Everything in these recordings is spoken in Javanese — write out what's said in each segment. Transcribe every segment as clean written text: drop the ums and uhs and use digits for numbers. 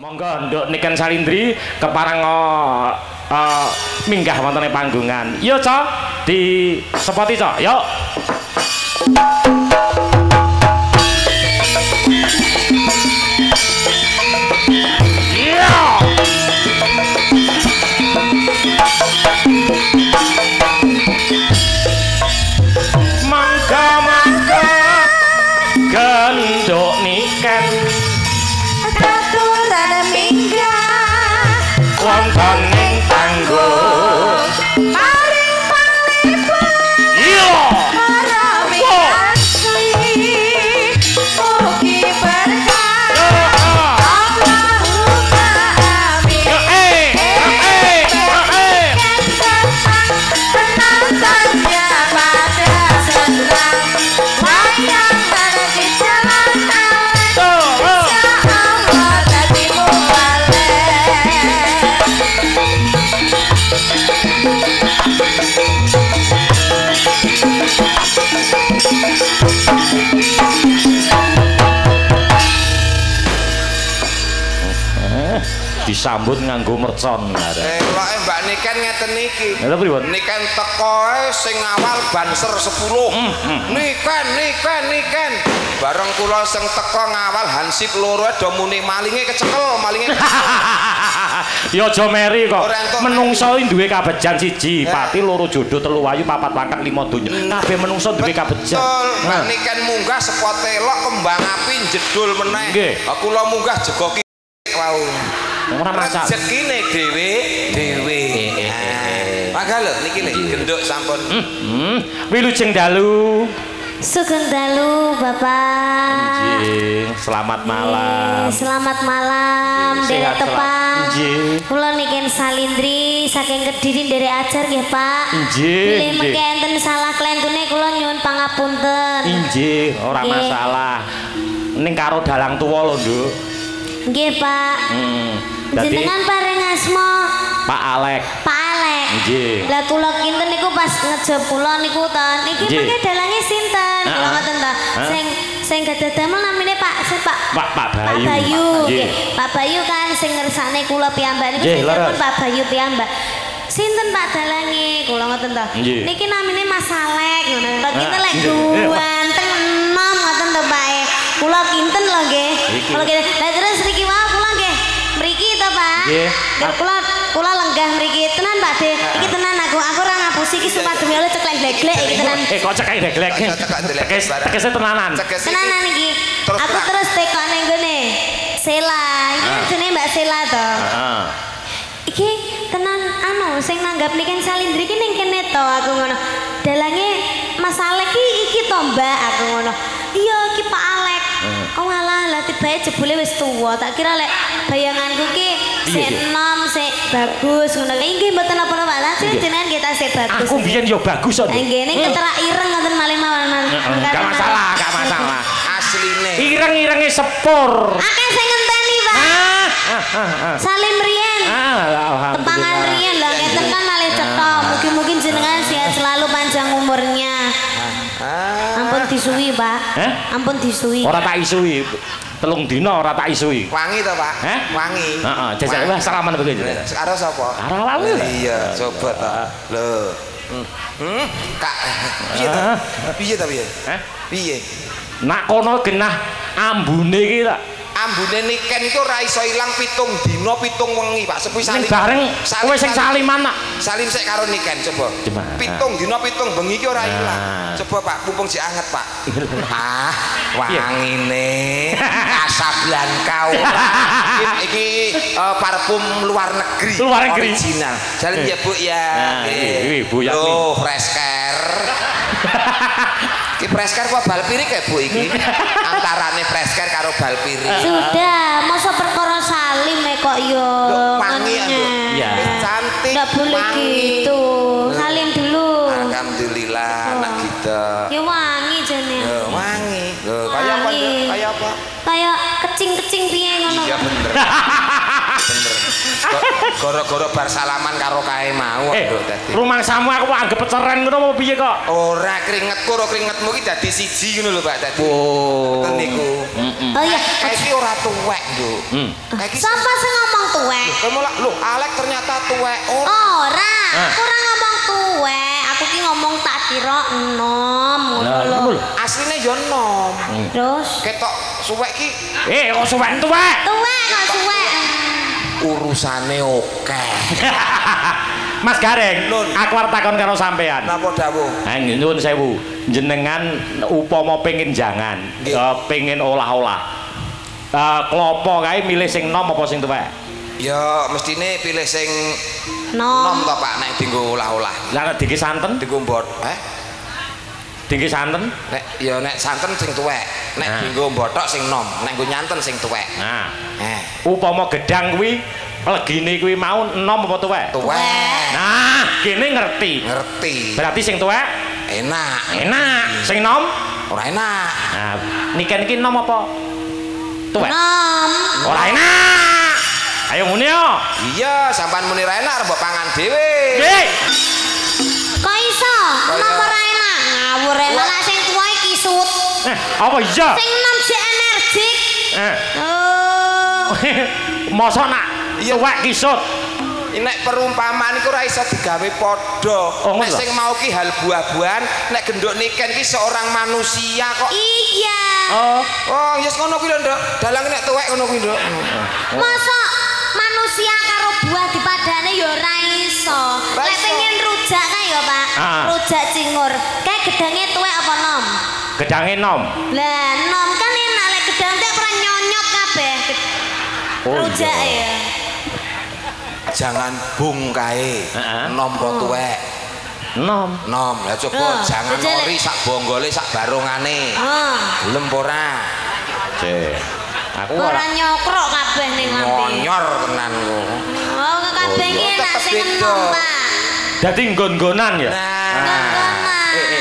Monggo nduk niken Salindri kepareng minggah wonten ing panggungan. Yo, Cok, di sepoti, Cok. Yo. Mangga-mangga genduk niken wonten ing panggung paring palipun iya marami asli mugi berkah Allahumma amin penontonnya pada senang wayang di jalan insya Allah tadi mubalek. disambut nganggo mercon. Eloke Mbak Niken ngeten iki. Lha pripun? Niken tekoe sing awal banser 10. Niken. Bareng kula sing teko ngawal hansip loro do muni malinge kecekel, malinge. Ya aja meri kok. Menungso duwe kabejan siji, pati loro jodoh telu ayu papat pangkat 5 donya. Kabeh menungso duwe kabejan. Mbak Niken munggah sepot telok kembang api jedul meneh. Kula munggah jegoki wau. Ora masak. Rezekine dhewe. Mangga lho niki lho genduk sampun. Wilujeng dalu. Sugeng dalu Bapak. Nggih, selamat malam. Selamat malam derek tepang. Nggih. Kula niken Salindri saking Kediri nderek ajar nggih Pak. Nggih. Bilih mengke enten salah klentune kula nyuwun pangapunten. Nggih, ora masalah. Ning karo dalang tuwa lho, Nduk. Nggih Pak. Jenengan paring asma Pak Alek. Pak Alek. Nggih. Lah kula kinten niku pas ngejep kula niku to. Niki mengke dalange sinten? Kula ngoten to. Sing gadah damel namine Pak Pak Bayu. Pak Bayu. Nggih. Pak Bayu kan sing ngersakne kula piyambak niku sinten Pak Bayu piyambak. Sinten Pak dalange? Kula ngoten to. Niki namine Mas Alek ngono. Kula kinten lek ganteng enom ngoten to Pak. Kula kinten lho nggih. Kula kinten. Lah terus niki wae kula nggih mriki to Pak. Nggih. Kula lenggah mriki tenan Pak De. Iki tenan aku ora ngapusi iki sumpah demi Allah ceklek bleglek iki tenan. Kok ceklek bleglek. Tekese tenanan. Tenanan iki. Aku terus tekone nggone Sela. Iki jenenge Mbak Sela to. Heeh. Iki tenan anu sing nanggap niken Salindri iki ning kene to aku ngono. Dalange Mas Alek iki to Mbak aku ngono. Iya iki Pak Alek. Oh alah lah tibae jebule wis tuwa. Tak kira lek bayanganku ki sik enom sik bagus ngono. Nggih mboten apa-apa lah. Jenengan kita sik bagus. Aku biyen yo bagus kok. Nggih ning keterak ireng ngoten malih mawon. Enggak masalah. Asline. Ireng-irenge sepur. Akeh sing ngenteni, Pak. Salim riyen. Tempangan riyen lah ngeten kan malih cetha. Mugi-mugi jenengan sehat selalu panjang umurnya. Ampun disuwi, Pak. Ampun disuwi. Ora tak isui. 3 dina ora tak isui. Wangi to, Pak? Wangi. Heeh, jajal wah salaman begini. Karo sapa? Karo awakmu. Iya, coba to. Lho. Kak. Piye to? Piye? Nak kono genah ambune iki tak. Ambune Niken iku ora iso ilang 7 dina 7 wengi, Pak. Sepi salim. Bareng kowe sing saliman nak. Salim sik karo Niken coba. 7 dina 7 bengi iki ora ilang. Coba Pak, mumpung sik anget, Pak. Wangine Casablanca ora. Iki parfum luar negeri. Original. Salim ya, Bu ya. Bu ya. Loh, Fresker. Iki Fresker apa Balpirik ya, Bu iki? Antarane Fresker karo Balpirik. Sudah, masa perkara salim kok yo. Wangi ya. Cantik. Enggak boleh gitu. Salim dulu. Alhamdulillah anak kita. Ya wangi jane. Wangi. Loh, kayak apa? Kayak apa? Kayak kecing-kecing piye ngono. Iya bener. Gara-gara bar salaman karo kae mau dadi. Rumangsamu aku kok anggap peceren ngono apa piye kok? Ora keringetku karo keringetmu iki dadi siji ngono lho Pak dadi. Oh. Ngoten niku. Oh iya, iki ora tuwek, Nduk. Sapa sing ngomong tuwek? Lho, Alek ternyata tuwek. Ora, aku ora ngomong tuwek. Aku ki ngomong tak kira enom ngono lho. Asline ya enom. Terus ketok suwek ki. Kok suwek tuwek? Tuwek kok suwek. Urusane oke. Mas Gareng, aku arep takon karo sampean. Napa dawuh? Ha nyuwun sewu, jenengan upama pengin jangan, pengin olah-olah. Klopo kae milih sing nom apa sing tuwek? Ya mestine pilih sing nom to Pak nek dienggo olah-olah. Lah nek diki santen? Dienggo mbot. Diki santen? Nek santen sing tuwek. Nek dienggo mbotok sing nom, nek nggo nyanten sing tuwek. Nah. Upama gedang kuwi legine kuwi mau nom apa tuwek? Tuwek. Nah, kene ngerti. Ngerti. Berarti sing tuwek enak. Enak. Sing nom ora enak. Nah, niken iki nom apa? Tuwek. Nom. Ora enak. Ayo muni yo. Iya, sampean muni ra enak mbok pangan dhewe. Nggih. Kok iso? Nom ora enak. Ngawur enak lak sing tuwa iki kisut. Apa iya? Sing nom sik energik. Mosok nak tuwek kisut. Nek perumpamaan iku ora iso digawe padha. Nek sing mau ki hal buah-buahan, nek genduk niken ki seorang manusia kok. Iya. Oh, yes ngono kuwi lho, Nduk. Dalang nek tuwek ngono kuwi, Nduk. Mosok manusia karo buah dipadane ya ora iso. Nek pengen rujak kae ya, Pak. Rujak cingur. Kae gedange tuwek apa nom? Gedange nom. Lah, nom kan enak lek gedang tek ora nyonyot kabeh. Rujak ya. Jangan bung kae. Nom po tuwek. Nom. Lah coba jangan ori sak bonggole sak barongane. Gelem ora? Aku ora nyokrok kabeh ning ati. Nyor tenan ku. Oh, kabeh iki enak sing enom, Pak. Dadi nggon-nggonan ya.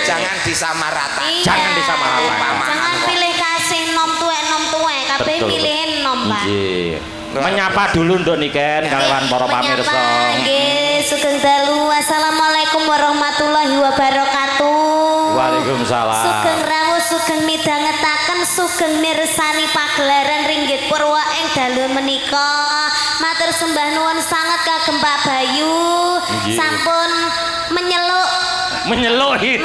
Jangan disamaratakan. Jangan disamaratakan. Jangan pilih kasih nom tuwek, kabeh milih nom, Pak. Nggih. Menyapa dulu Nduk Niken kalian para pamirsa. Nggih, sugeng dalu. Assalamualaikum warahmatullahi wabarakatuh. Waalaikumsalam. Sugeng rawuh, sugeng midhangetaken, sugeng mirsani pagelaran Ringgit Purwa ing dalu menika. Matur sembah nuwun sanget kagem Pak Bayu. Sampun menyeluk itu.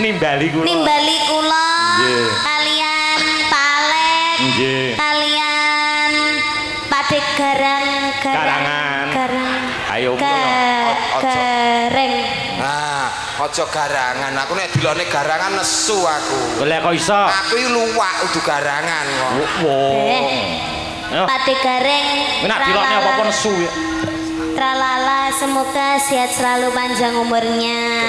Nimbali kula. Kalian Pak Alek. Kalian Padek garangan. Ayo gareng. Nah, aja garangan. Aku nek dilone garangan nesu aku. Lah kok iso? Aku iki luwak udu garangan kok. Padek gareng. Nek dilone apa-apa nesu ya. Tralala, semoga sehat selalu panjang umurnya.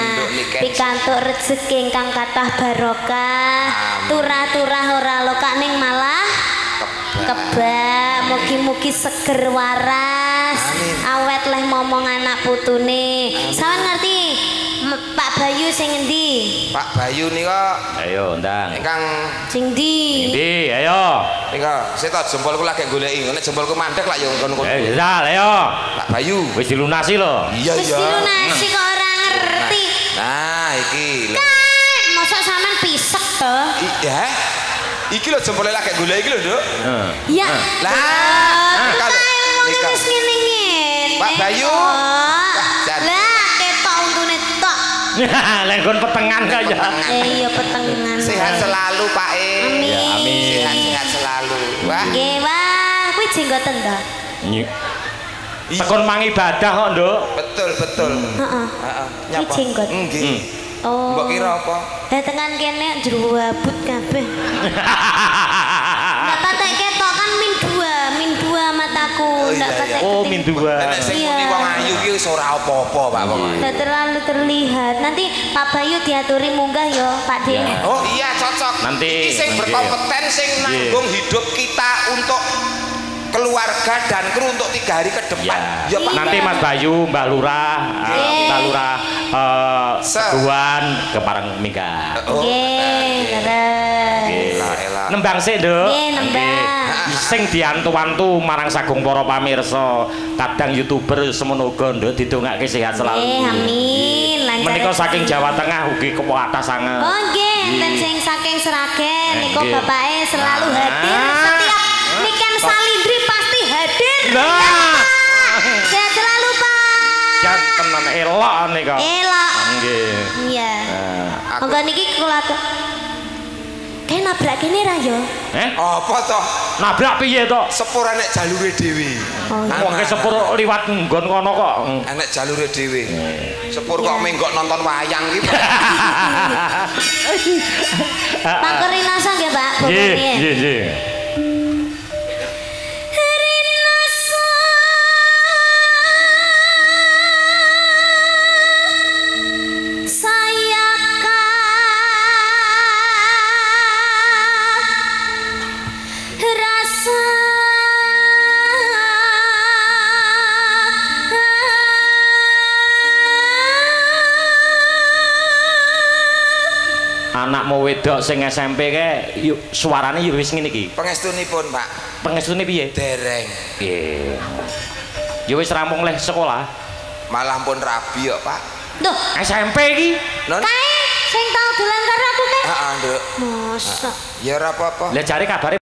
Pikantuk rezeki ingkang kathah barokah. Turah-turah ora lokak ning malah kebak, mugi-mugi seger waras. Awet leh momong anak putune. Sampeyan ngerti Pak Bayu sing endi? Pak Bayu nika. Ayo ndang. Ingkang sing ndi? Endi? Ayo. Nika, setot jempolku lagi goleki. Nek jempolku mandek lak ya ngono. Ayo. Pak Bayu. Wis dilunasi lho. Iya, Wis dilunasi kok ora ngerti. Nah, iki lho. Mosok sampean pisek to? Iya. Iki lho jempole lagi goleki iki lho, Nduk. Iya. Lah, nika wis ngene-ngene. Pak Bayu. Lah, ketok untune tok. Lenggon petengan kaya. Iya petengan. Sehat selalu, Pak E. Amin. Sehat selalu. Wah. Nggih, Wah, kuwi jenggoten to. Tekon mangibadah kok, Nduk. Betul. Heeh. Kuwi jenggot. Nggih. Oh. Mbok kira apa? Lah tekan kene jero wabut kabeh. Ndak patek ketok kan min dua mataku. Ndak patek. Oh, min dua. Nek sing muni wong ayu ki wis ora apa-apa, Pak pokoke. Ndak terlalu terlihat. Nanti Pak Bayu diaturi munggah yo, Pak De. Oh iya cocok. Nanti iki sing berkompeten sing nanggung hidup kita untuk keluarga dan kru untuk 3 hari ke depan. Ya, Pak. Nanti Mas Bayu, Mbak Lurah, Teguhan ke Parang Mingga. Nggih, Nembang sik, Nduk. Nggih, nembang. Sing diantu-antu marang sagung para pamirsa. Kadang YouTuber semono uga, Nduk, didongake sehat selalu. Nggih, amin. Lancar. Menika saking Jawa Tengah ugi kepuatas sanget. Oh nggih, enten sing saking Sragen niku bapake selalu hadir setiap niken Salindri pasti hadir. Nah. Sehat selalu, Pak. Jantenan elok nika. Elok. Nggih. Iya. Monggo niki kula kayak nabrak kene ra yo? Apa toh? Nabrak piye to? Sepur nek jalure dhewe. Wong ke sepur liwat nggon kono kok. Nek jalure dhewe. Sepur kok menggok nonton wayang iki. Pangkeri nasa nggih, Pak. Nggih, nggih. Anakmu wedok sing SMP ke yuk suarane yo wis ngene iki. Pangestunipun, Pak. Pangestune piye? Dereng. Nggih. Ya wis rampung leh sekolah. Malah pun rabi kok, Pak. Duh, SMP iki. Kae sing tau dolan karo aku ke? Heeh, Nduk. Mosok. Ya ora apa-apa. Lah jare kabare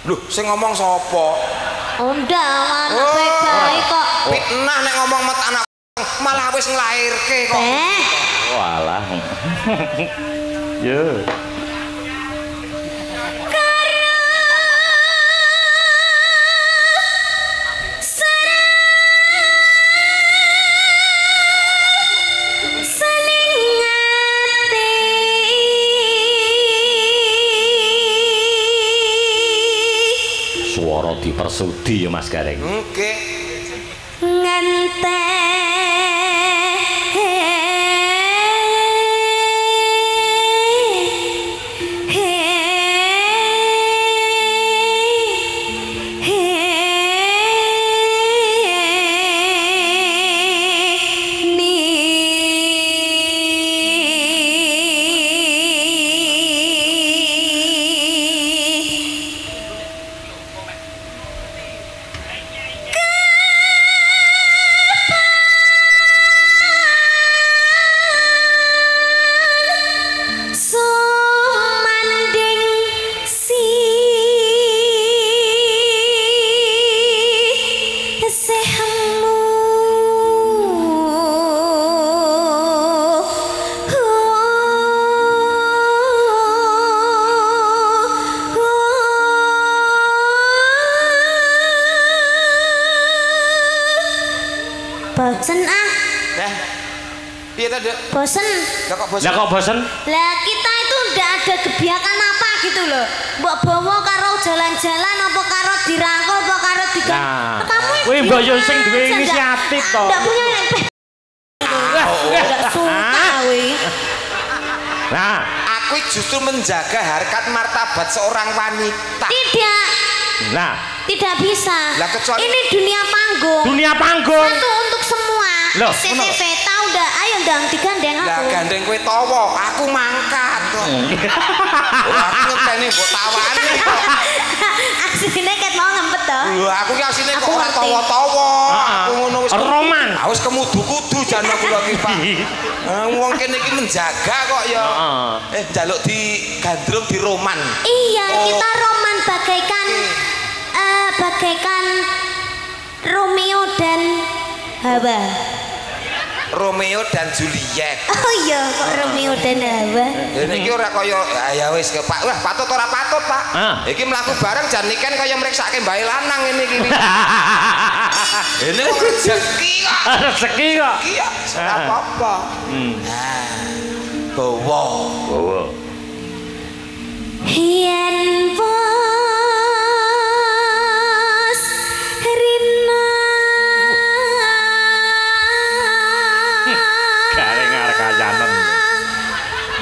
Lho, sing ngomong sapa? Oh, ndak, anak baik kok. Fitnah nek ngomong met anak malah wis nglairke kok. Walah. Yo. Suara dipersudi ya Mas Gareng. Nggih. Ngenteni bosen ah. Nah. Piye ta, Dek? Bosen. Lah kok bosen? Lah kok bosen? Lah kita itu ndak ada kebiakan apa gitu loh. Mbok bawa karo jalan-jalan apa karo dirangkul apa karo digang. Nah, kamu kuwi mbok yo sing duwe inisiatif to. Ndak punya ndak suka kuwi. Nah, aku justru menjaga harkat martabat seorang wanita. Tidak. Nah, tidak bisa. Lah kecuali ini dunia panggung. Dunia panggung. Satu untuk semua. Loh, CCTV tahu ndak? Ayo ndang digandeng aku. Lah gandeng kowe tawa, aku mangkat kok. Aku ngenteni mbok tawani kok. Asline ket mau ngempet to. Lho, aku ki asline kok ora tawa-tawa. Aku ngono wis roman. Wis kemudu-kudu jan aku lagi, Pak. Wong kene iki menjaga kok ya. Njaluk digandrung di roman. Iya, kita roman bagaikan bagaikan Romeo dan Hawa. Romeo dan Juliet. Oh iya, kok Romeo dan Hawa. Ini iki ora kaya ya wis Pak. Wah, patut ora patut, Pak. Iki mlaku bareng jan niken kaya mriksake mbae lanang ngene iki. Ini rezeki kok. Rezeki kok. Iya, ora apa-apa. Nah. Bawa. Yen bos Rina Gareng arek kayanen.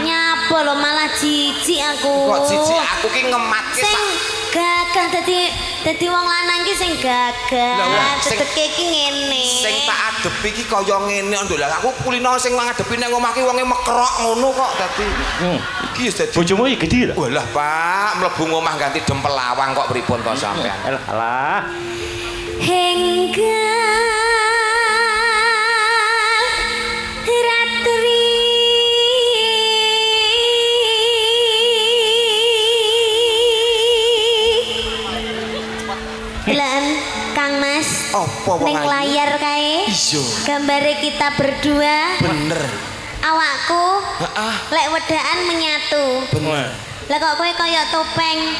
Nyapa lo malah jijik aku. Kok jijik aku ki ngematke sing gagah dadi dadi wong lanang ki sing gagah, teteke iki ngene. Sing tak adepi iki kaya ngene nduk. Lah aku kulino sing ngadepi nang omah ki wonge mekrok ngono kok dadi. Iki wis dadi bojomu iki gedhi lho. Walah, Pak, mlebu omah ganti dempel lawang kok pripun to sampean. Alah. Hingga ratri Lan Kang Mas ning layar kae gambare kita berdua bener awakku lek wedaan menyatu bener lah kok kowe kaya topeng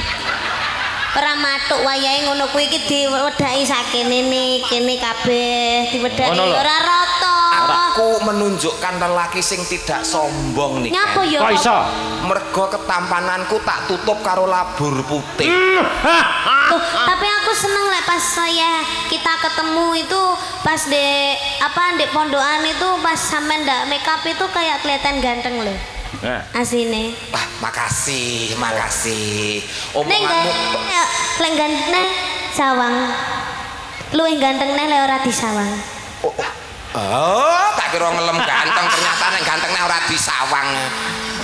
ora matuk wayahe ngono kuwi iki diwedhaki sakene kene kabeh diwedhaki ora rata. Aku menunjukkan lelaki sing tidak sombong nih. Nyapa ya? Kok iso? Mergo ketampananku tak tutup karo labur putih. Tuh, tapi aku seneng lek pas kita ketemu itu pas di pondokan itu pas sampean ndak make up itu kayak kelihatan ganteng loh. Asine. Wah, makasih. Omonganmu lek ganteng sawang. Luwih ganteng neh lek ora disawang. Oh, tak kira ngelem ganteng ternyata nek ganteng nek ora disawang.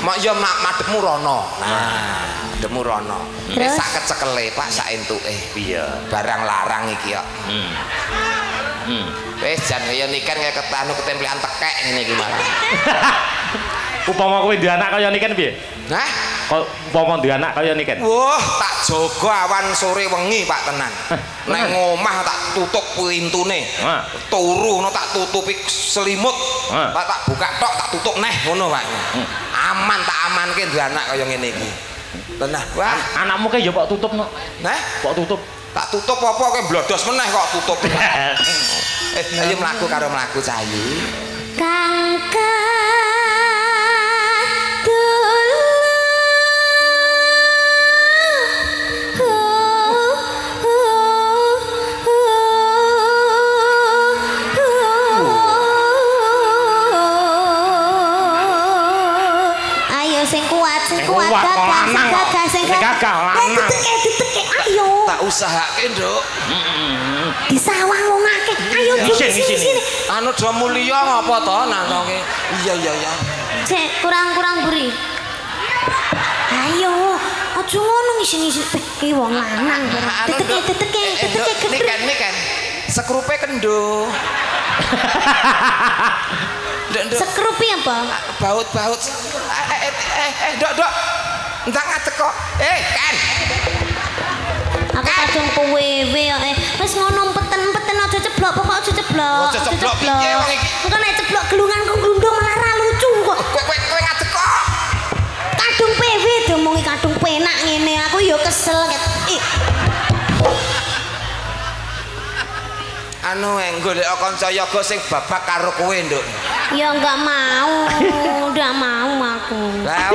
Mak ya madhepmu rono. Nah, madhepmu rono. Wis sak kecekele, Pak, sak entuke. Iya. Barang larang iki kok. Wis jan kaya niken kaya ketemplekan tekek ngene iki malah. Upama kowe duwe anak kaya niken piye? Hah? Kok upama duwe anak kaya niken? Wah, tak jaga awan sore wengi, Pak, tenan. Nang omah tak tutup pintune. Turu no tak tutupi selimut. Tak buka tok tak tutup neh ngono, Pak. Aman tak amanke duwe anak kaya ngene iki. Tenan. Wah, anakmu ke ya kok tutup no. Nah, kok tutup? Tak tutup apa kowe blodos meneh kok tutup. Ayo mlaku karo mlaku cayu. Kangka diteke ayo tak usahake nduk disawang wong akeh ayo sini anu do mulya ngapa to nangke iya cek kurang buri ayo aja ngono ngisi-ngisi iki wong lanang diteke niken sekrupe kendo sekrupi apa baut dok entang ngadeg kok kan aku kadung kowewe wis ngono peten aja ceblok pokok aja ceblok piye wong iki engko nek ceblok gelungan kok glundung malah ra lucu kok kowe ngadeg kok kadung pewe diomongi kadung penak ngene aku ya kesel anu golek kanca yoga sing babak karo kowe nduk ya enggak mau aku lah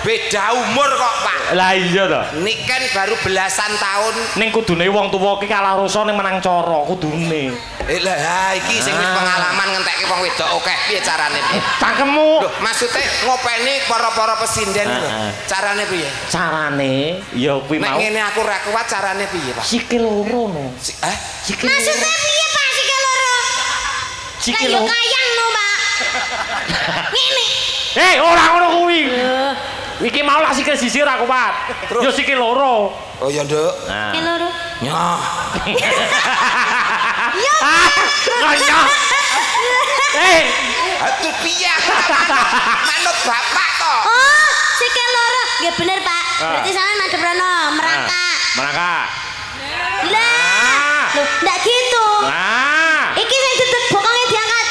beda umur kok, Pak. Lah iya to. Niken baru belasan tahun. Ning kudune wong tuwa ki kalah rasa ning menang cara kudune. Lah iki sing wis pengalaman ngentekke wong wedok akeh piye carane piye? Cangkemmu. Lho, maksude ngopeni para-para pesinden lho. Carane piye? Carane ya kuwi mau. Nek ngene aku ra kuat carane piye, Pak? Sikil loro no. Sikil. Maksude piye, Pak, sikil loro? Sikil loro. Kayang no, Pak. Ngene. Ora ngono kuwi. Iki mau lah sikil sisir aku, Pak. Yo sikil loro. Oh ya, Nduk. Sikil loro. Nyoh. Nyoh. Atuh piye aku manut bapak to. Oh, sikil loro. Nggih bener, Pak. Berarti sampean madhep rono, merangkak. Merangkak. Lah. Loh, ndak gitu. Nah. Iki sing dedeg bokonge diangkat.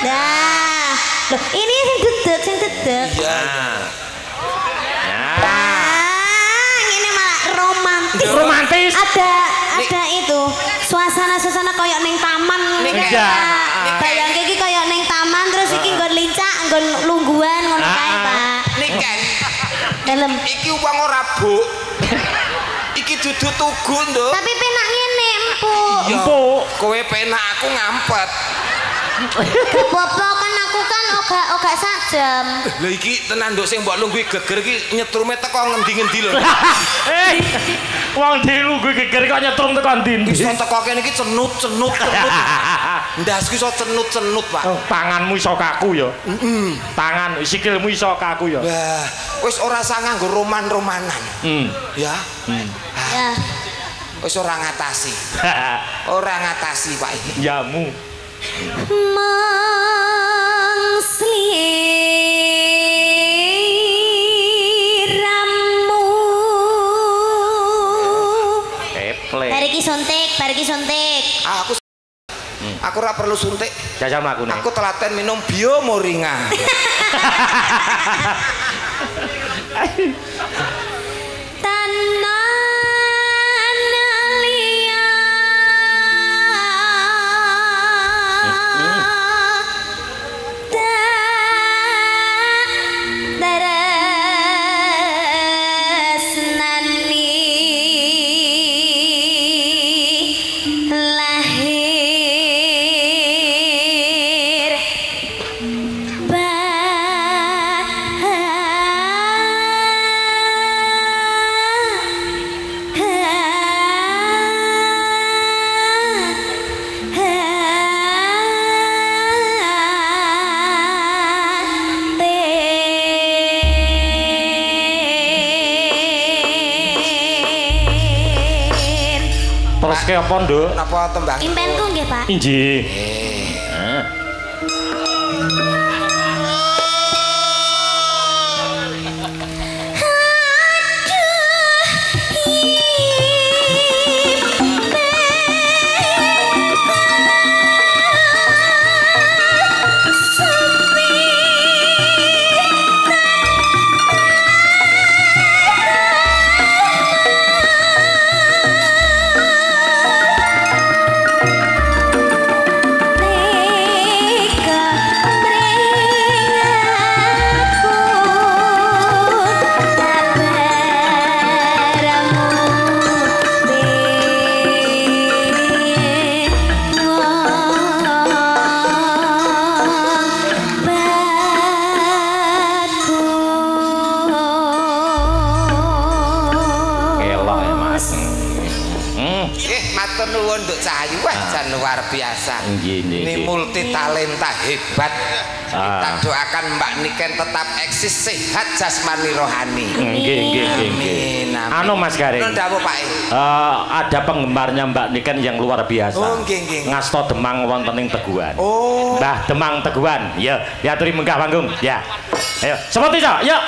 Nah. Loh, ini sing dedeg. Iya. Ngene malah romantis. Ada itu suasana kayak neng taman ngene Pak. Bayangke iki kayak neng taman terus iki nggon lincak, nggon lungguhan ngono kae, Pak. Niken. Dalem. Iki wong ora buk. Iki dudu tugu, Nduk. Tapi penak ngene, empuk. Empuk. Kowe penak aku ngampet. Apa-apa kan aku kan ogak sajam. Lha iki tenan Nduk sing mbok lungguhi geger iki nyetrume teko ngendi-ngendi lho. Wong dilungguh geger kok nyetrum tekan ndi. Iso teko kene iki cenut. Ndasku iso cenut, Pak. Tanganmu iso kaku ya. Tangan sikilmu iso kaku ya. Wah, wis ora usah nganggo roman-romanan. Ya. Ya. Wis ora ngatasi. Ora ngatasi, Pak. Yamu. Sliramu. Eple. Bariki suntik. Aku ora perlu suntik. Jajal mlakune. Aku telaten minum biomoringa. Teruske apa, Nduk? Napa tembang? Impenku nggih, Pak. Injih. Luar biasa. Ini multi talenta hebat. Kita doakan Mbak Niken tetap eksis sehat jasmani rohani. Nggih. Anu Mas Garing. Ada penggemarnya Mbak Niken yang luar biasa. Ngasto Demang wonten ing Teguhan. Mbah Demang Teguhan. Ya, diaturi munggah panggung. Ya. Ayo, seperti iso. Yuk.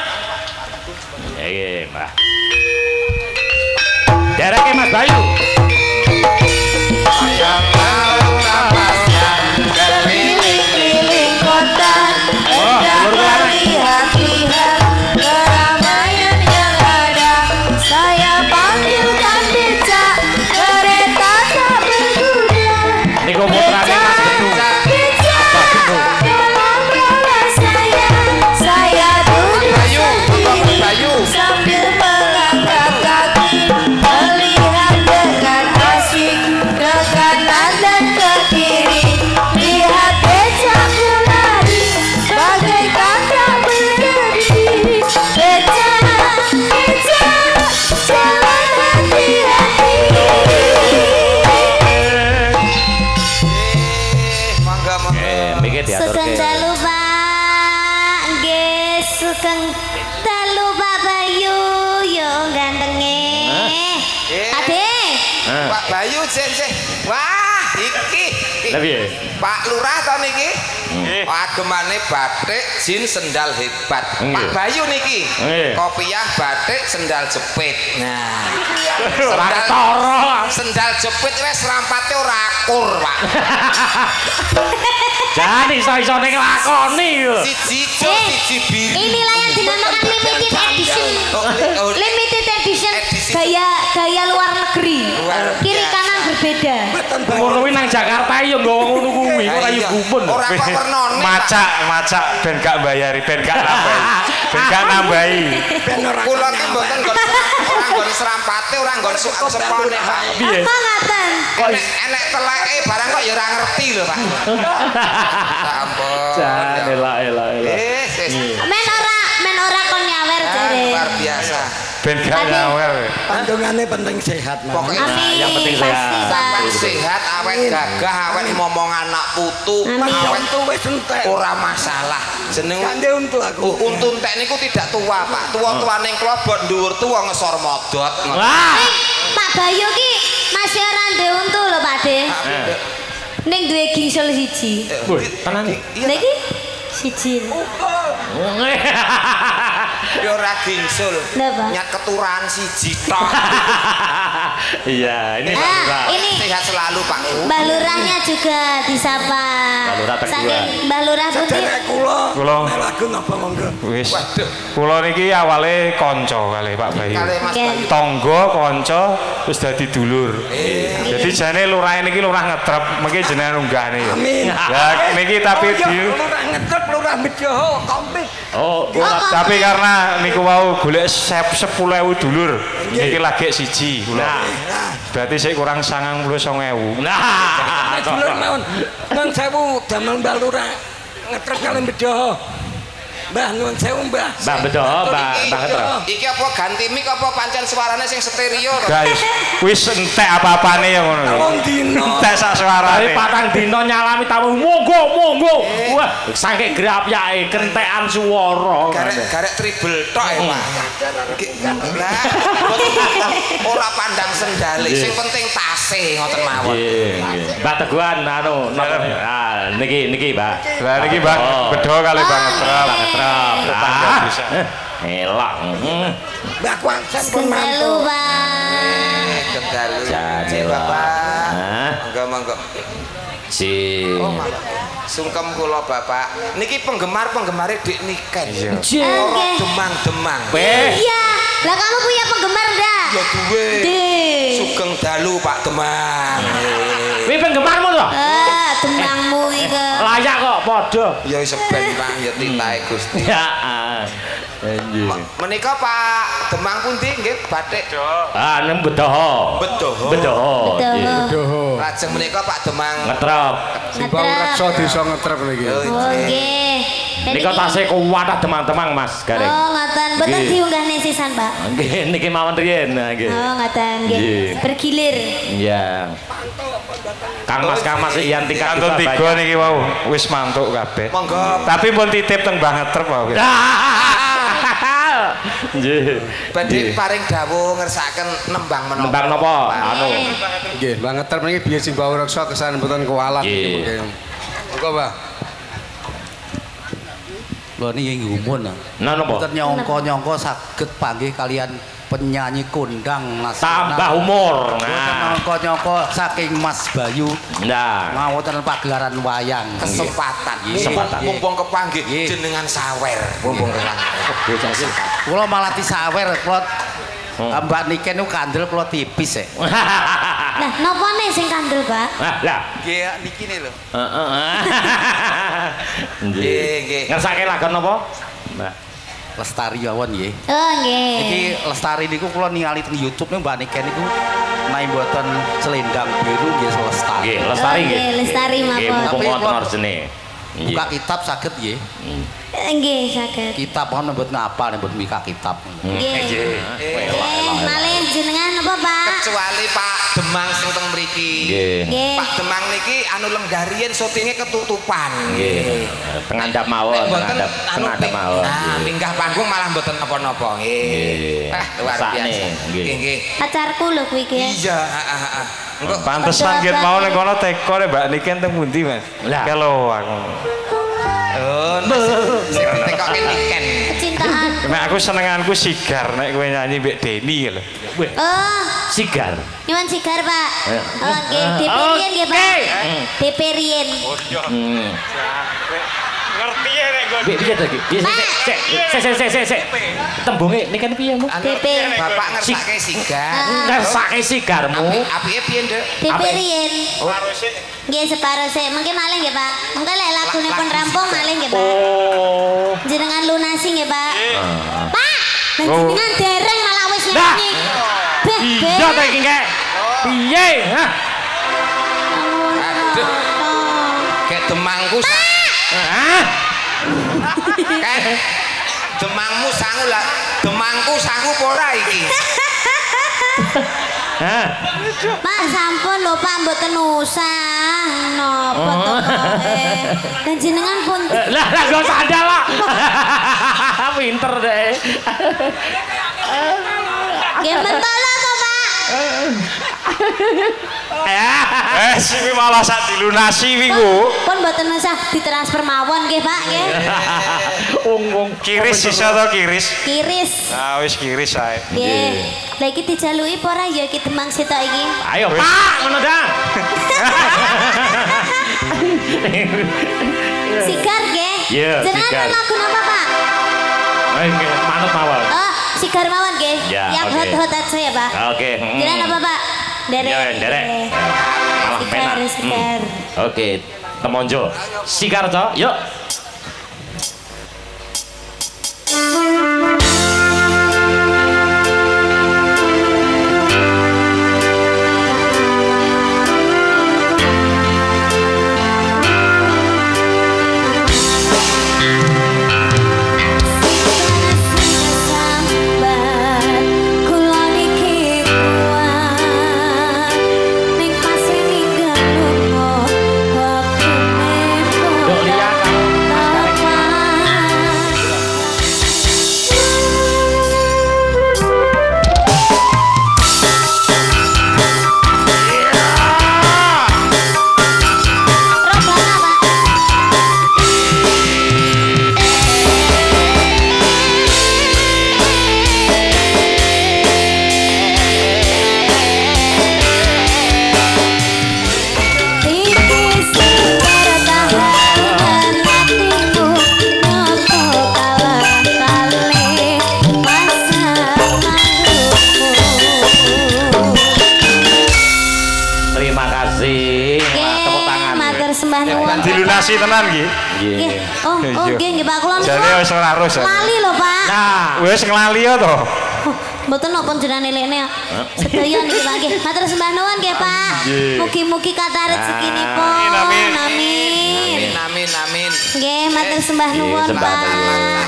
Nggih, Mbah. Dereke Mas Bayu. Sayang lalu napasnya berkeliling-keliling kota, hendak melihat-lihat keramaian yang ada. Saya panggilkan becak, kereta tak berguna. Saya duduk sendiri sambil mengangkat kaki, melihat dengan asik ke kanan dan ke kiri. Lihat becakku lari bagaikan tak berdiri. Becak, jalan hati-hati. Sugeng dalu Pak, nggih sugeng dalu Pak Bayu, yo gantenge. Ade. Pak Bayu jen. Wah, iki. Pak Lurah to niki. Agemane batik, jin sendal hebat. Pak Bayu niki. Kopiah batik, sendal jepit. Nah. Sendal jepit wis rampate ora akur, Pak. Jangan iso-isone nglakoni lho. Siji biru. Inilah yang dinamakan limited edition. Limited edition gaya luar negeri. Kiri kanan berbeda. Ngono kuwi nang Jakarta yo nggawa ngono kuwi kok kayu gumun. Ora kok wernane. Macak ben gak bayari, ben gak nambahi. Kula ki mboten ora nggon serampate, ora nggon sepone, Pak. Piye? Apa ngaten? Enek teleke barang kok ya ora ngerti lho, Pak. Sampun. Ela. Men ora kon nyawer jare. Luar biasa. Ben gak nyawer. Kandungannya penting sehat, Mas. Pokoknya yang penting sehat. sampai sehat, awet gagah, awet ngomong anak putu, awet wis entek. ora masalah. Jeneng Kande untuk aku. Untu entek niku tidak tua, Pak. Tua-tuane klobot dhuwur tuwa ngesor modot. Wah. Pak Bayu ki masih ora ndek untu lho, Pak De. Ning duwe gingsul siji. Wih, tenan. Niki siji. Ya ora gingsul. Lha, Pak. Nyat keturahan siji tok. Iya, ini ini Sehat selalu, Pak. Mbah Lurahnya juga disapa. Mbah Lurah Teguhan. Saking Mbah Lurah pundi? Sadene kula. Kula. Lagu napa monggo? Wis. Waduh. Kula niki awale kanca kali Pak Bayu. Kali Mas Oke. Bayu. Tangga kanca terus dadi dulur. Jadi jane lurah niki lurah ngetrep, mengki jenengan unggahne ya. Amin. Ya niki tapi Oh, iya, di lurah ngetep, lurah Mejoho, komplit. Oh, tapi karena niku wau golek 10.000 dulur. Niki lagi siji kula. Berarti sik kurang 99.000. Nah, Dulur mawon. Nun sewu damel Mbah Lurah ngetrep kali Mejoho. Mbah nuwun sewu, Mbah. Mbah bedo, Mbah ngetrep. Iki apa ganti mic apa pancen suarane sing stereo to? Guys, wis entek apa-apane ya ngono lho. Wong dino. Entek sak suarane. Tapi patang dino nyalami tamu monggo. Wah, saking grapyake kentekan swara. Garek triple tok ya, Pak. Lah, ora pandang sendale, sing penting tase ngoten mawon. Mbak Teguhan anu niki, Mbak. Lah niki Mbah bedo kali Mbah ngetrep. Bisa. Elak. Mbah Kuansen pun Kendelu, mantu. Pak. Kendalu. Jadi, Bapak. Hah? Monggo. Si. Oh, malah. Sungkem kula Bapak. Niki penggemar-penggemare Dik Niken. Oke. Demang-demang. Iya. Lah kamu punya penggemar enggak? Ya duwe. Deh. Sugeng dalu Pak Demang. Kuwi penggemarmu to? Demangmu iki. Layak kok padha. Ya wis ben Pak, ya titahe Gusti. Ya. Menika Pak Demang pundi nggih batik. Ah, nang Bedoho. Bedoho. Bedoho. Lajeng menika Pak Demang Ngetrep. Simbang reksa desa ngetrep niki. Oh, Oh, nggih. Nika tasih kuwatah temang-temang Mas Gareng. Oh, ngoten. Mboten Nggih. diunggahne sisan, Pak. Nggih, niki mawon riyen. Nah, nggih. Oh, ngoten nggih. Nggih. Bergilir. Iya. Kang Mas Iyan tingkat Kantun 3 niki wau wis mantuk kabeh. Monggo. Tapi pun titip teng Mbah ngetrep wau. Nggih. Badhe paring dawuh ngersakaken nembang menapa. Nembang napa? Anu. Nggih, Mbah ngetrep niki biye simbang reksa kesan mboten kualat. Nggih. Monggo, Mbah. Lho niki ngumun. Nah napa? Mboten nyangka-nyangka saged panggih kalian penyanyi kondang nasional. Tambah umur. Mboten Nah. nyangka-nyangka saking Mas Bayu Nah. mawonten pagelaran wayang. Kesempatan. Kesempatan. Mumpung kepanggih Nggih. jenengan sawer. Mumpung kepanggih. Kula malah disawer kula Mbak Niken niku kandel kula tipis e. Lah, napa nih sing kandel, Pak? Lah. Nggih, niki ne lho. Heeh. Nggih, nggih. Ngersake lagu napa? Mbak. Lestari mawon nggih. Oh, nggih. Iki Lestari niku kula ningali teng YouTube niku Mbak Niken niku naik mboten selendang biru nggih Lestari. Nggih, Lestari nggih. Nggih, Lestari Nggih, mawon. mumpung Tapi wonten kula- orjene. Buka kitab saged nggih. Nggih, saged. Kitab kan mboten ngapal mboten mika kitab. Nggih. Malih jenengan apa, Pak? Kecuali Pak Demang sing teng mriki. Nggih. Nggih. Pak Demang niki anu lenggah riyen syutinge ketutupan. Nggih. Tengandap mawon, Mboten tengandap mawon. Nah, minggah panggung malah mboten napa-napa. Nggih. Nggih. Luar Sakne, biasa. nggih. Nggih. Pacarku lho kuwi iki. Iya, heeh. Engko Pantesan ket mau ning kono teko nek Mbak Niken teng pundi, Mas? Lah. Kalau aku. sing ditekokke Niken. Kecintaan. Nek aku senenganku sigar nek kowe nyanyi mbek Deni lho. Oh, Sigar. nyuwun sigar, Pak. Ya. Oke, DP Rien nggih, Pak. DP Rien. Ngerti ya nek kowe. Piye to iki? Piye sik. Tembunge niki kan piye, Mu? DP. Bapak ngersake sigar. Ngersake sigarmu. Apike piye, Nduk? DP Rien. Nggih separuh sik. Mengki malih nggih, Pak. Mengki lek lagune pun rampung malih nggih, Pak. Oh. Jenengan lunasi nggih, Pak. Pak, lan Oh. jenengan dereng malah wis Nah. nyanyi. Beh, Iya ta iki kek. Piye? Hah? Aduh. Kayak demangku. Hah? Kan Demangmu sangu lah, demangku sangu ora iki. Pak sampun lho Pak mboten usah napa to kok. Jenengan pun lah gak usah ada lah. Pinter deh. Nggih mentolo kok Pak. Sing malah sak dilunasi wingu. Pun mboten usah ditransfer mawon nggih Pak nggih. Wong kiris iso to kiris. Kiris. Ah wis kiris ae. Nggih. Lah iki dijaluki apa ora ya iki Demang sitok iki? Ayo Pak, ngono dah. Sigar nggih. Jenengan lagu napa Pak? Manut mawon. Oh, sigar mawon nggih. Ya, Yang hot-hot aja ya Pak. Oke. Jenengan apa Pak? Derek. Ya, derek. Malah Sigar, penak. sigar. Oke, temonjo. Sigar to, yuk. Dilunasi tenan nggih. Nggih. Oh, nggih Pak kula. Jane wis larus. Lali lho Pak. Nah, wis nglali ya to. Mboten napa jenengan elekne. Sedaya niki Pak nggih. Matur sembah nuwun nggih Pak. Mugi-mugi kathah rezekinipun. Amin. Amin. Nggih, matur sembah nuwun Pak.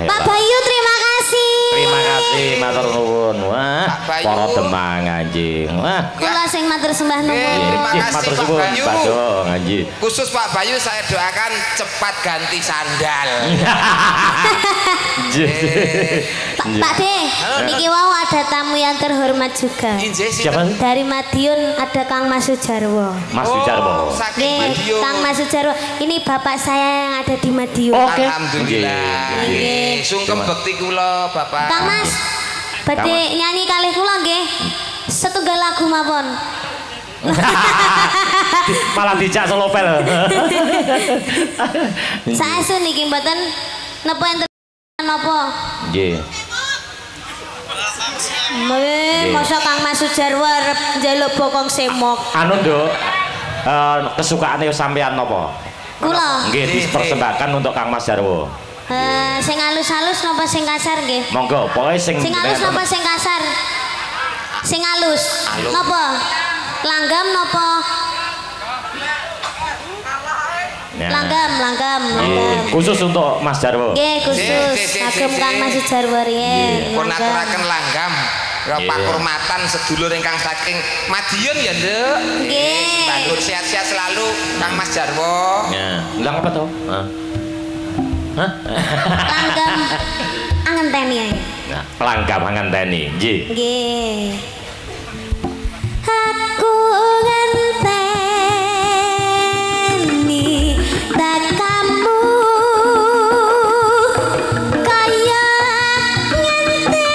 Pak Bayu terima kasih. Terima kasih matur nuwun. Wah, para Demang anjing. Wah, kula sing matur sembah nuwun. Terima kasih Pak Bayu. Badong anjing. Khusus Pak Bayu saya doakan cepat ganti sandal. Pak De, niki wau ada tamu yang terhormat juga. Siapa? Dari Madiun ada Kang Mas Sujarwo. Mas Sujarwo. Kang Mas Sujarwo. Ini bapak saya yang ada di Madiun. Oke. Alhamdulillah. Sungkem bekti kula Bapak. Kang Mas, badhe nyanyi kalih kula nggih. Setunggal lagu mawon. Malah dijak selopel. Saestu niki mboten napa enten napa? Nggih. Masa Kang Mas Sujarwo arep njaluk bokong semok. Anu, Nduk. Kesukaane sampean napa? Kula. Nggih, dipersembahkan untuk Kang Mas Jarwo. Sing halus-halus napa sing kasar nggih? Monggo, pokoke sing halus napa sing kasar? Sing halus. Napa? Langgam napa? Langgam. Khusus untuk Mas Jarwo. Nggih, khusus kagem Kang Mas Jarwo riyen. Pun aturaken langgam. Pakurmatan sedulur ingkang saking Madiun ya, Nduk. Nggih. Bangun sehat-sehat selalu Kang Mas Jarwo. Ya, bilang apa to? Langgam angenteni ae. Nah, langgam angenteni. Nggih. Nggih. Aku ngenteni tak kamu kaya ngenteni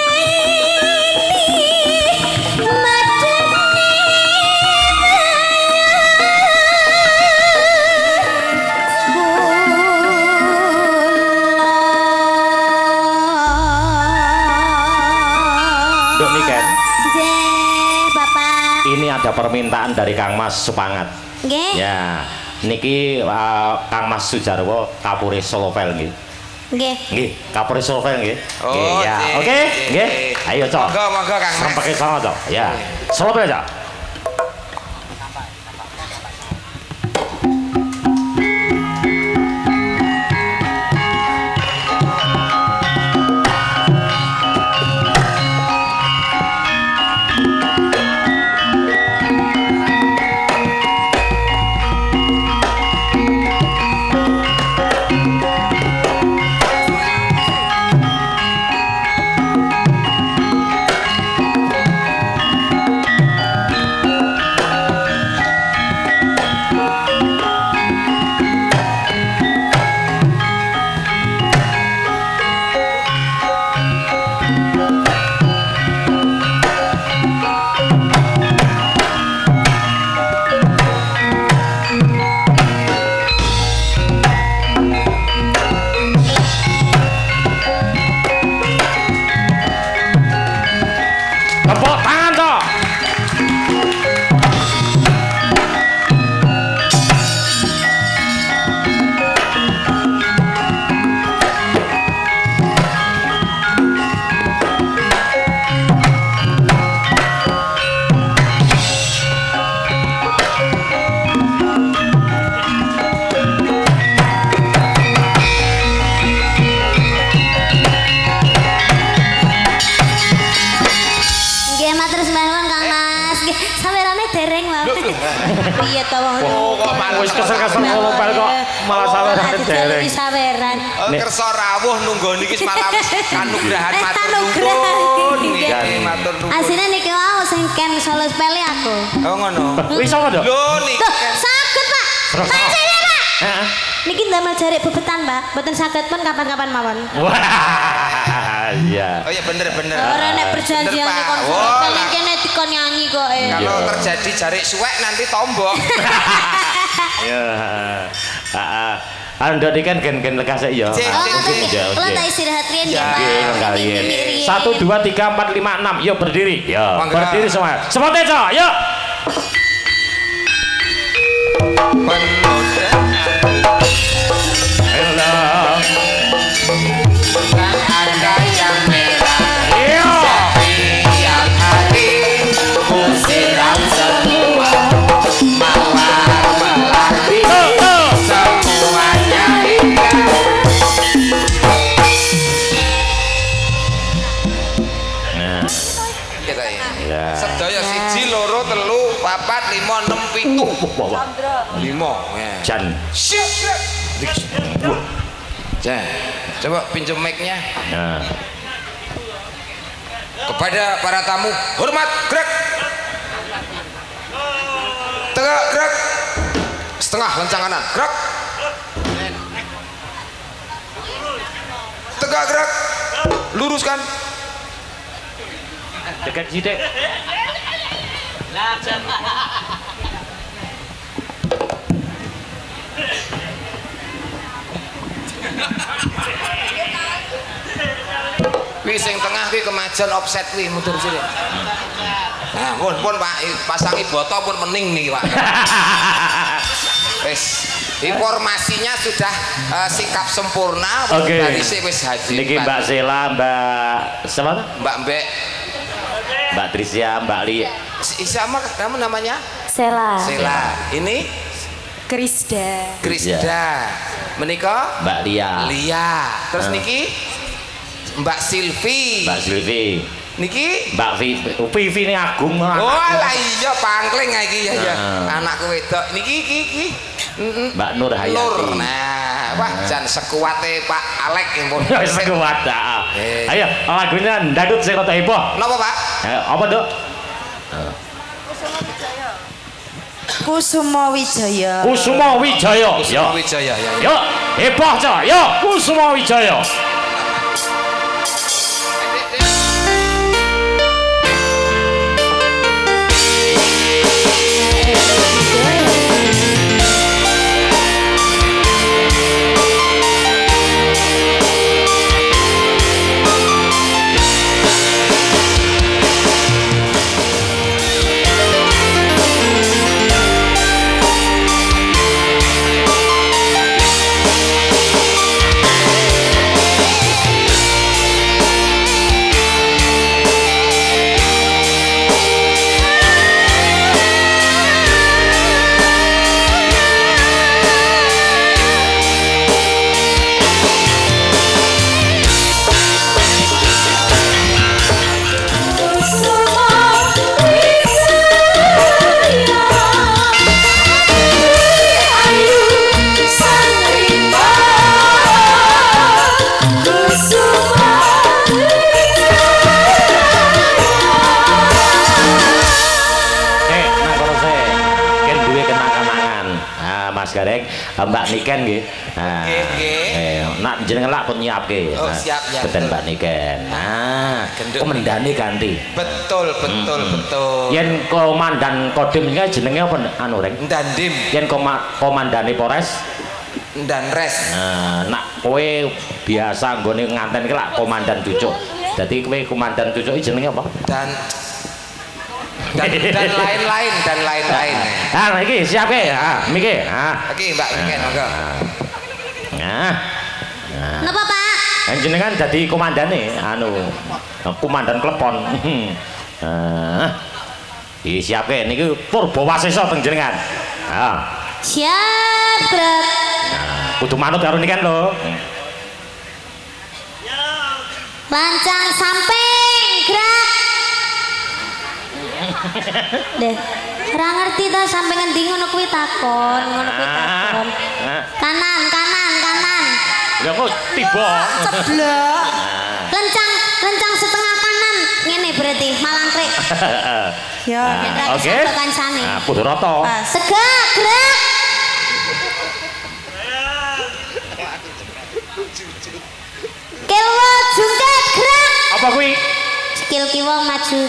Ini ada permintaan dari Kang Mas Supangat. Nggih. Ya, niki Kang Mas Sujarwo kapure Solovel nggih. Nggih. Nggih, kapure Solovel nggih. Oh, ya. Oke, nggih. Ayo, Cok. Monggo Kang Mas. Rempeke sama, Cok. Ya. Solovel, Cok. Piye to wong. Kok malah Wis kesel-kesel ngomel kok malah saweran dereng. Saweran. Kersa rawuh nunggu niki malah wis kanugrahan matur Anugerah. nuwun. Nggih matur nuwun. Asline niki wae sing ken solo sepele aku. Oh ngono. Iso kok, Dok? Lho niki. Loh, saged, Pak. Pak sini, Pak. Heeh. Niki ndamel jarik bebetan, Pak. Mboten saged pun kapan-kapan mawon. Wah, iya. Oh iya bener. Ora nek perjanjian Bener, Pak. kon Oh, solo lah. kene dikon nyanyi kok. Kalau terjadi jarik suwek nanti tombok. Ya. Heeh. Anda ini kan gen-gen lekas ya. Oh, kalau tak istirahat rian ya, Pak. Iya, kalian. 1 2 3 4 5 6. Yuk berdiri. Ya, Mangga. berdiri semua. Seperti itu. Yuk. Hello. Ada yang merah. Iya. Yang hari kusiram semua mawar melati semuanya indah. Nah, Kita ya. ya. Sedaya 1 2 3 4 5 6 7. Wah, 5. Jan. Jan, coba pinjam mic-nya. Nah. Kepada para tamu, hormat, gerak. Tegak, gerak. Setengah lencang kanan, gerak. Tegak, gerak. Luruskan. Dekat sidik. Wih, sing tengah kuwi kemajan offset kuwi mundur sini. Nah, pun Pak, pasangi boto pun mening nih Pak. Wis, informasinya sudah sikap sempurna. Oke. Barisnya wis hadir. Niki Mbak Sela, Mbak siapa? Mbak Mbak Trisya, Mbak Li. Siapa kamu namanya? Sela. Sela. Ini Krisda. Krisda. Menika Mbak Lia. Lia. Terus niki Mbak Silvi. Mbak Silvi. Niki Mbak Vivi ini Agung. oh lah iya pangkling iki ya. Anakku wedok. Niki iki. Mbak Nur Hayati. Nur. Nah, wah jan sekuate Pak Alek pun. Sekuat. Ayo, lagunya ndadut sing rada heboh. Napa Pak? Apa, Dok? Kusuma Wijaya. Kusuma Wijaya. Kusuma Wijaya ya. Yuk, heboh aja. Yuk, Kusuma Wijaya. Gareng Mbak Niken nggih. Nah, nak jenengan lak pun nyiapke. Oh, siap ya. Beten Mbak Niken. Nah, komandane ganti. Betul. Yen komandan Kodim iki jenenge apa anu Reng? Dandim. Yen komandane Polres Danres. Nah, nak kowe biasa nggone nganten iki lak komandan Cucuk. Dadi kowe komandan Cucuk iki jenenge apa? Dan lain-lain. Ah, iki siap ke? Ah, miki. Ah. Oke, Mbak Niken monggo. Nah. Napa, Pak? Jenengan dadi komandane anu komandan klepon. Iki siap ke niki Purbawasesa teng jenengan. Siap, Brek. Kudu manut karo niken lho. Lancang samping, gerak. Deh. Ora ngerti ta sampe ngendi ngono kuwi takon, ngono kuwi takon. Kanan. Lah kok tiba. Ceblok. Lencang setengah kanan. Ngene berarti malangkrik. Ya, oke. Nah, kudu rata. Tegak, gerak. Kiwa jungkat gerak. Apa kuwi? Sikil kiwa maju.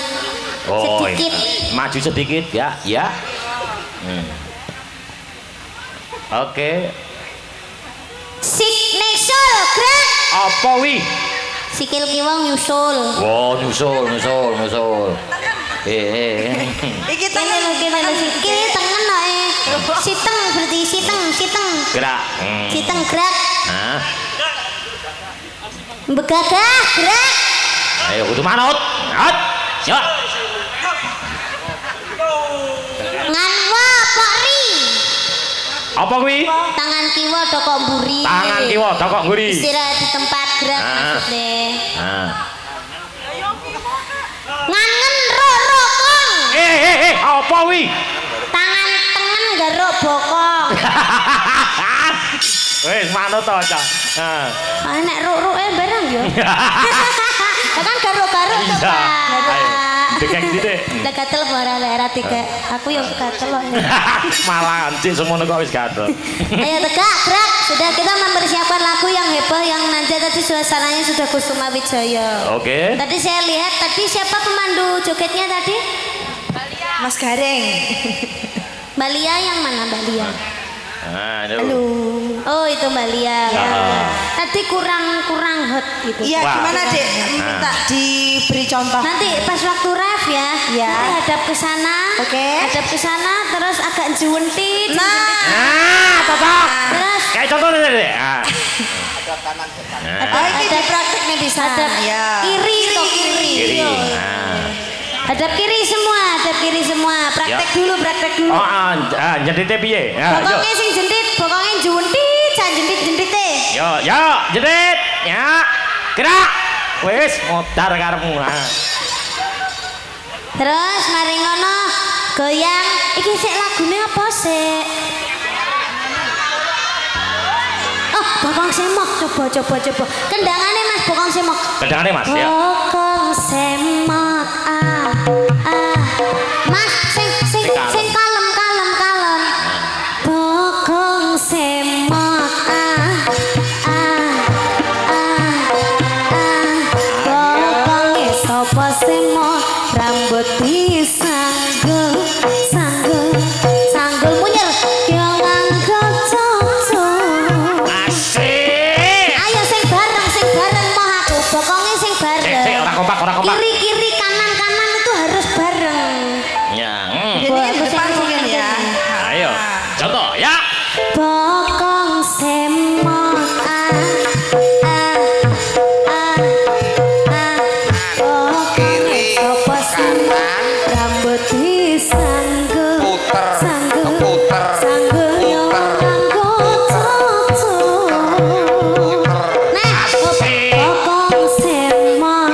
Sedikit. Maju sedikit ya, ya. Oke. Signature gerak. Apa wi? Sikil kiwa nyusul. Oh, nyusul. Iki tengen kiri tengen siteng berarti siteng. Gerak. Siteng gerak. Nah. Begagah gerak. Ayo kudu manut. Ya. Nganwa pori. Apa kuwi? Tangan kiwa dokok mburi. Tangan kiwa dokok mburi. Istirahat di tempat gerak maksudnya. Ngangen rokong. Apa kuwi? Tangan tengen garuk bokong. Wes manut to, Cak. Nek ruk-ruke bareng yo. Kan garuk-garuk to, Pak. Dekek sithik. Lah gatel ora daerah tiga. Aku yang gatel kok. Malah anjing semono kok wis gatel. Ayo tegak, gerak. Sudah kita mempersiapkan lagu yang heboh yang nanti tadi suasananya sudah Kusuma Wijaya. Oke. Tadi saya lihat tadi siapa pemandu jogetnya tadi? Mas Gareng. Balia yang mana Balia? Halo. Oh itu Balia. Tadi kurang hot gitu. Iya gimana Dek? Minta diberi contoh. Nanti pas waktu ref ya. Ya. Nanti hadap ke sana. Oke. Hadap ke sana terus agak juwentit. Tetap. Terus Kayak contohnya tadi. Ini diprakteknya di sana. Ya. Kiri. Hadap kiri semua. Praktek dulu. Oh, jendite piye? Bokongnya sing jentit, bokongnya juwentit, jentit-jentite. Yo, jendit. Ya. Gerak. Wis modar karepmu. Terus mari ngono goyang. Iki sik lagune apa sik? Oh, bokong semok coba. Kendangane Mas bokong semok. Kendangane Mas ya. Bokong semok. Mas sing kalem. Bokong semok. Bokongnya sapa semok rambut disanggul munyer yo nganggo coco. Asik. Ayo sing bareng moh aku bokongnya sing bareng. Sik, ora kompak. Kiri kanan itu harus bareng. Ya. Jadi depan mungkin ya. Ayo. Contoh ya. Bokong semok. Kiri kanan Rambut disanggul puter yo nganggo coco. Nah, bokong semok.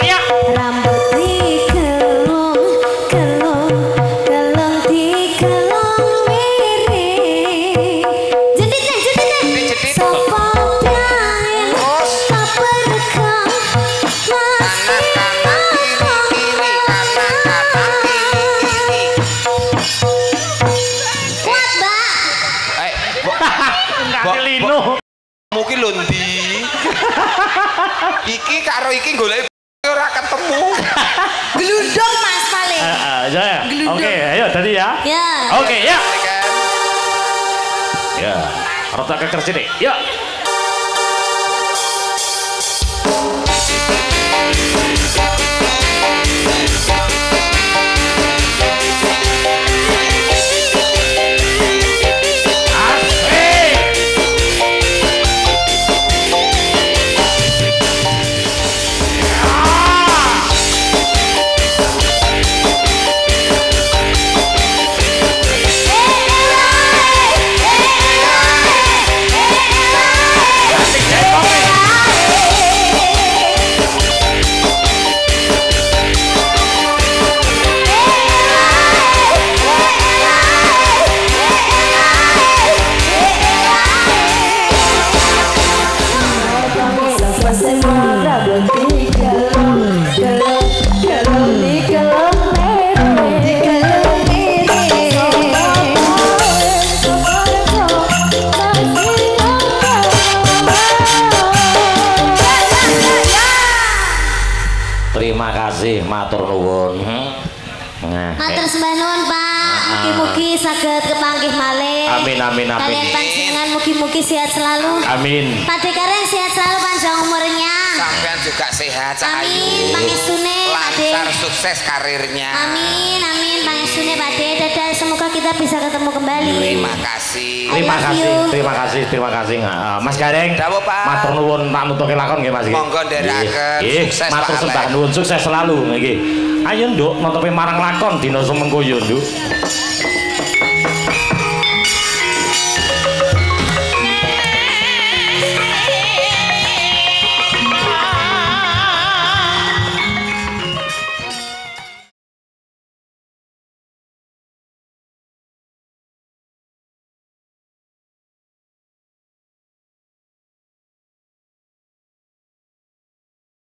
Ya. Rambut digelung digelung miring. Jentit. Sopo pian paperkang mas kanan kiri kuat mbak. Enggak lino. Mungkin lho ndi. Iki karo iki golek ora ketemu. Gelundung Mas paling. Ya. Oke, ayo tadi ya. Ya. Oke, ya. Ya. Rata keker sini. Ya. Hey, Terima kasih, matur nuwun. Matur sembah nuwun Pak. Mugi-mugi saged kepanggih malih. Amin amin amin. Kalian panjenengan mugi-mugi sehat selalu. Amin. Pak Dekareng sehat selalu panjang umurnya. Sampean juga sehat Cahayu. Amin, pangestune Pak De. Lancar sukses karirnya. Amin amin pangestune Pak De. Dadah semoga kita bisa ketemu kembali. Terima kasih. Terima kasih. Mas Gareng. Dawuh Pak. Matur nuwun tak nutuke lakon nggih Mas. Monggo nderekaken sukses Pak. Matur sembah nuwun sukses selalu nggih. Ayo nduk nutupi marang lakon dina semengko yo nduk.